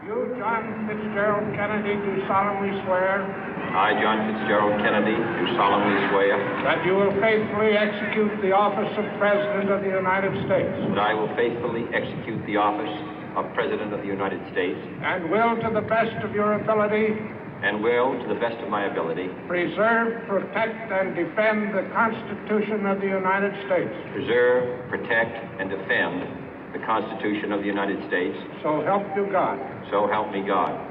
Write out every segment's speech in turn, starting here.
You, John Fitzgerald Kennedy, do solemnly swear. I, John Fitzgerald Kennedy, do solemnly swear. That you will faithfully execute the office of President of the United States. That I will faithfully execute the office of President of the United States. And will, to the best of your ability. And will, to the best of my ability. Preserve, protect, and defend the Constitution of the United States. Preserve, protect, and defend the Constitution of the United States. So help you God. So help me God.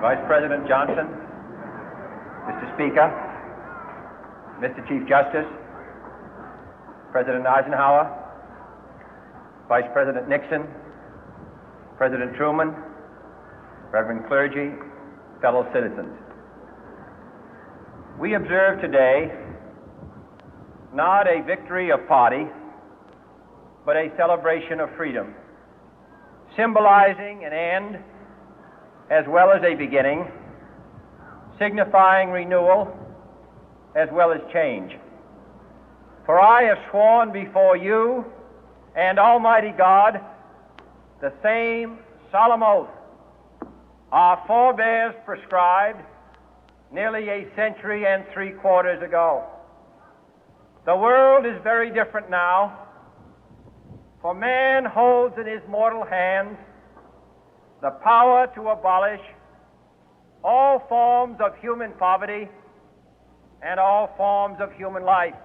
Vice President Johnson, Mr. Speaker, Mr. Chief Justice, President Eisenhower, Vice President Nixon, President Truman, Reverend clergy, fellow citizens. We observe today not a victory of party, but a celebration of freedom, symbolizing an end as well as a beginning, signifying renewal as well as change. For I have sworn before you and Almighty God the same solemn oath our forebears prescribed nearly a century and 3/4 ago. The world is very different now, for man holds in his mortal hands the power to abolish all forms of human poverty and all forms of human life.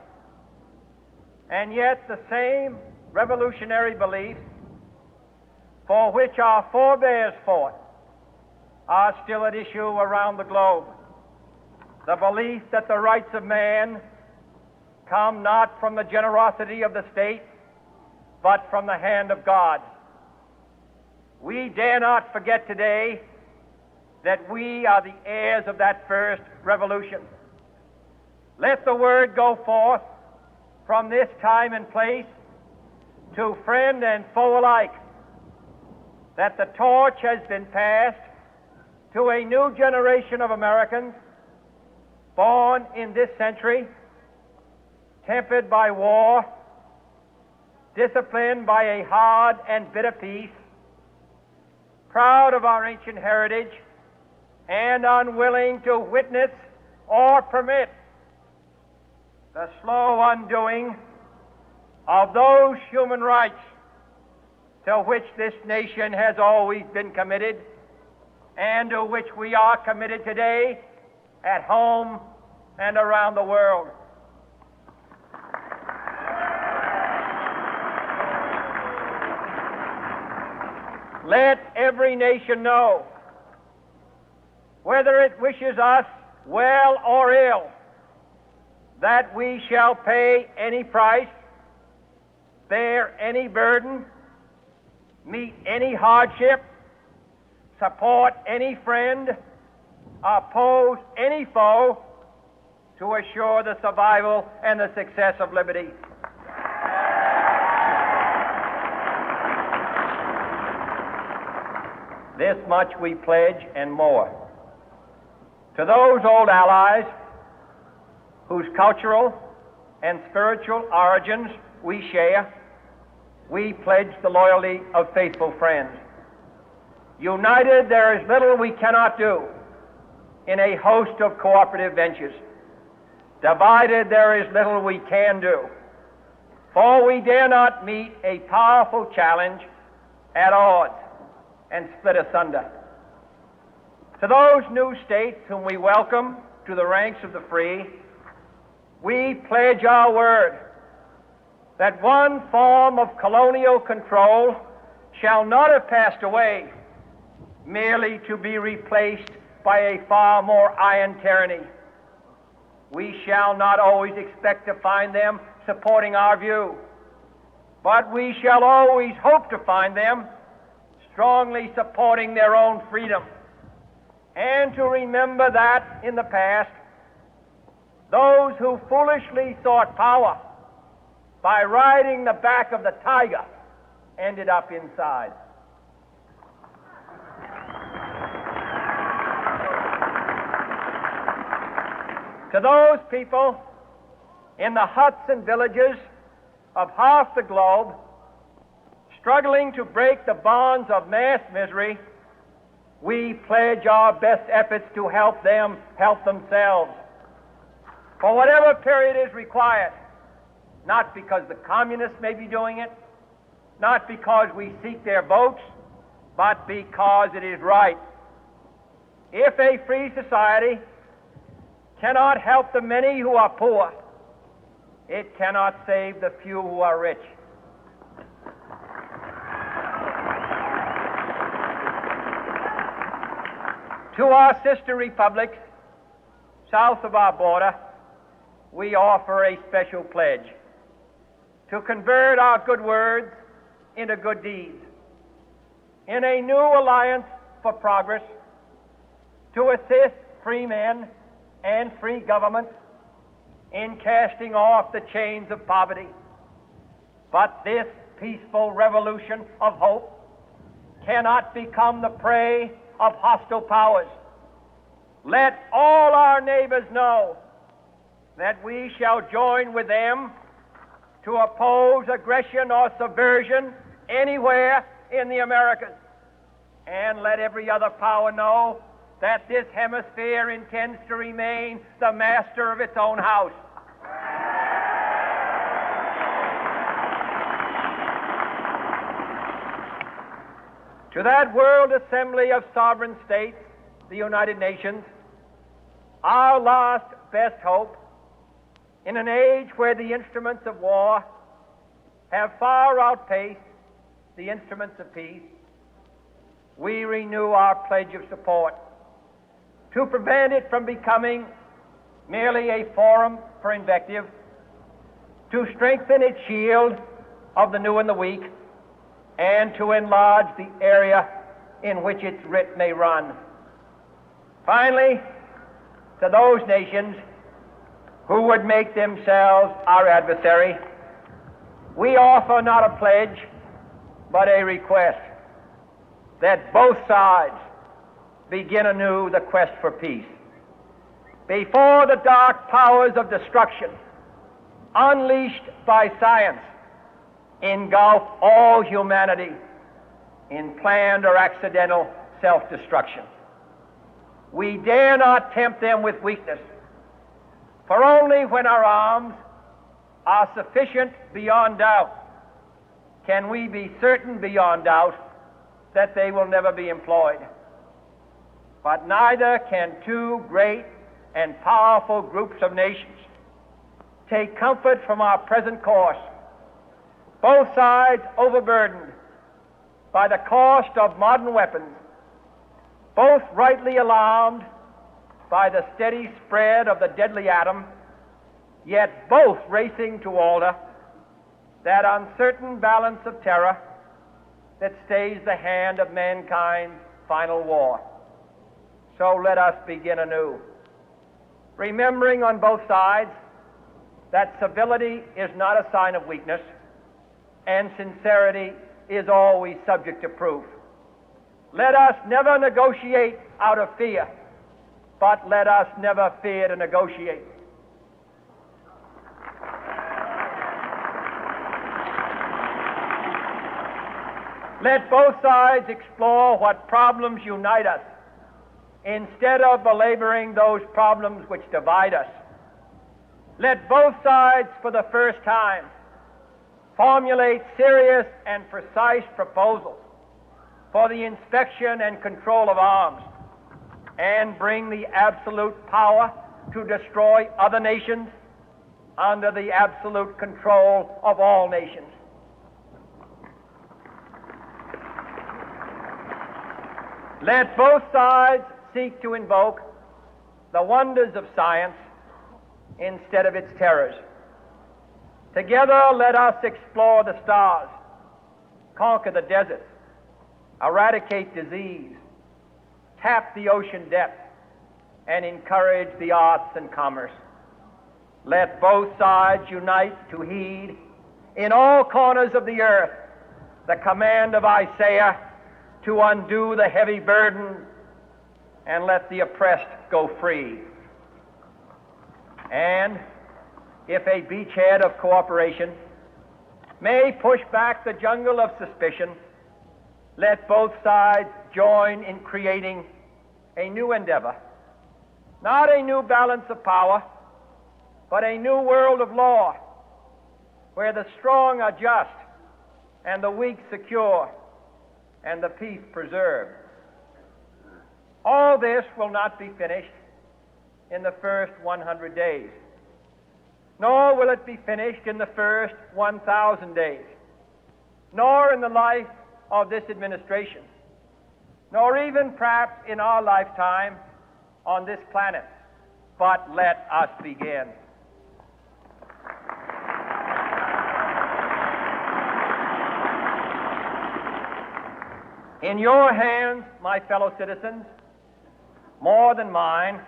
And yet the same revolutionary beliefs for which our forebears fought are still at issue around the globe. The belief that the rights of man come not from the generosity of the state, but from the hand of God. We dare not forget today that we are the heirs of that first revolution. Let the word go forth from this time and place to friend and foe alike that the torch has been passed to a new generation of Americans born in this century, tempered by war, disciplined by a hard and bitter peace, proud of our ancient heritage, and unwilling to witness or permit the slow undoing of those human rights to which this nation has always been committed and to which we are committed today at home and around the world. Let every nation know, whether it wishes us well or ill, that we shall pay any price, bear any burden, meet any hardship, support any friend, oppose any foe to assure the survival and the success of liberty. This much we pledge and more. To those old allies whose cultural and spiritual origins we share, we pledge the loyalty of faithful friends. United, there is little we cannot do in a host of cooperative ventures. Divided, there is little we can do, for we dare not meet a powerful challenge at odds and split asunder. To those new states whom we welcome to the ranks of the free, we pledge our word that one form of colonial control shall not have passed away, merely to be replaced by a far more iron tyranny. We shall not always expect to find them supporting our view, but we shall always hope to find them strongly supporting their own freedom, and to remember that in the past, those who foolishly sought power by riding the back of the tiger ended up inside. To those people in the huts and villages of half the globe struggling to break the bonds of mass misery, we pledge our best efforts to help them help themselves for whatever period is required, not because the communists may be doing it, not because we seek their votes, but because it is right. If a free society cannot help the many who are poor, it cannot save the few who are rich. To our sister republics south of our border, we offer a special pledge to convert our good words into good deeds, in a new alliance for progress, to assist free men and free governments in casting off the chains of poverty. But this peaceful revolution of hope cannot become the prey of hostile powers. Let all our neighbors know that we shall join with them to oppose aggression or subversion anywhere in the Americas. And let every other power know that this hemisphere intends to remain the master of its own house. To that World Assembly of Sovereign States, the United Nations, our last best hope, in an age where the instruments of war have far outpaced the instruments of peace, we renew our pledge of support to prevent it from becoming merely a forum for invective, to strengthen its shield of the new and the weak, and to enlarge the area in which its writ may run. Finally, to those nations who would make themselves our adversary, we offer not a pledge, but a request that both sides begin anew the quest for peace. Before the dark powers of destruction, unleashed by science, engulf all humanity in planned or accidental self-destruction, we dare not tempt them with weakness, for only when our arms are sufficient beyond doubt can we be certain beyond doubt that they will never be employed. But neither can two great and powerful groups of nations take comfort from our present course, both sides overburdened by the cost of modern weapons, both rightly alarmed by the steady spread of the deadly atom, yet both racing to alter that uncertain balance of terror that stays the hand of mankind's final war. So let us begin anew, remembering on both sides that civility is not a sign of weakness, and sincerity is always subject to proof. Let us never negotiate out of fear, but let us never fear to negotiate. Let both sides explore what problems unite us, instead of belaboring those problems which divide us. Let both sides, for the first time, formulate serious and precise proposals for the inspection and control of arms, and bring the absolute power to destroy other nations under the absolute control of all nations. Let both sides seek to invoke the wonders of science instead of its terrors. Together, let us explore the stars, conquer the deserts, eradicate disease, tap the ocean depth, and encourage the arts and commerce. Let both sides unite to heed in all corners of the earth the command of Isaiah to undo the heavy burden and let the oppressed go free. And if a beachhead of cooperation may push back the jungle of suspicion, let both sides join in creating a new endeavor, not a new balance of power, but a new world of law, where the strong are just and the weak secure and the peace preserved. All this will not be finished in the first 100 days, nor will it be finished in the first 1,000 days, nor in the life of this administration, nor even perhaps in our lifetime on this planet. But let us begin. In your hands, my fellow citizens, more than mine,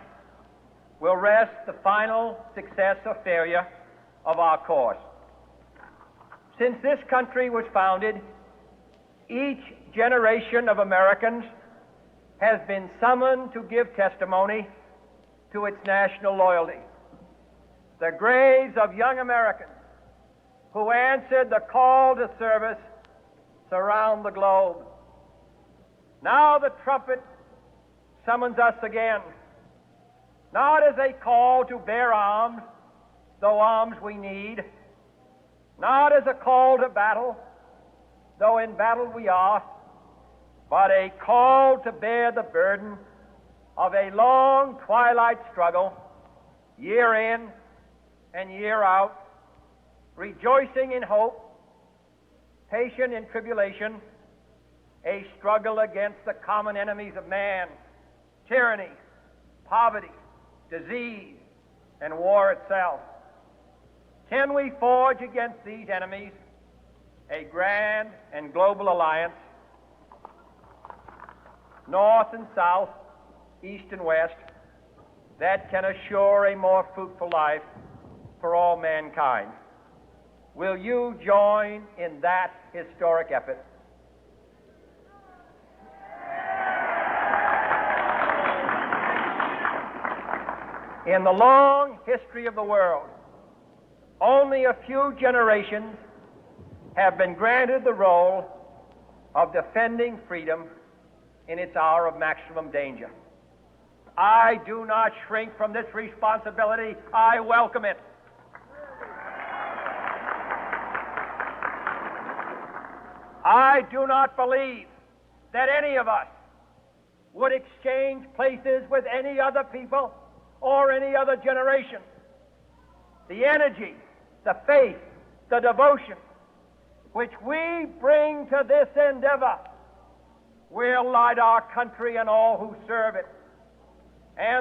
will rest the final success or failure of our course. Since this country was founded, each generation of Americans has been summoned to give testimony to its national loyalty. The graves of young Americans who answered the call to service surround the globe. Now the trumpet summons us again, not as a call to bear arms, though arms we need, not as a call to battle, though in battle we are, but a call to bear the burden of a long twilight struggle, year in and year out, rejoicing in hope, patient in tribulation, a struggle against the common enemies of man, tyranny, poverty, disease, and war itself. Can we forge against these enemies a grand and global alliance, north and south, east and west, that can assure a more fruitful life for all mankind? Will you join in that historic effort? In the long history of the world, only a few generations have been granted the role of defending freedom in its hour of maximum danger. I do not shrink from this responsibility. I welcome it. I do not believe that any of us would exchange places with any other people or any other generation. The energy, the faith, the devotion which we bring to this endeavor will light our country and all who serve it. And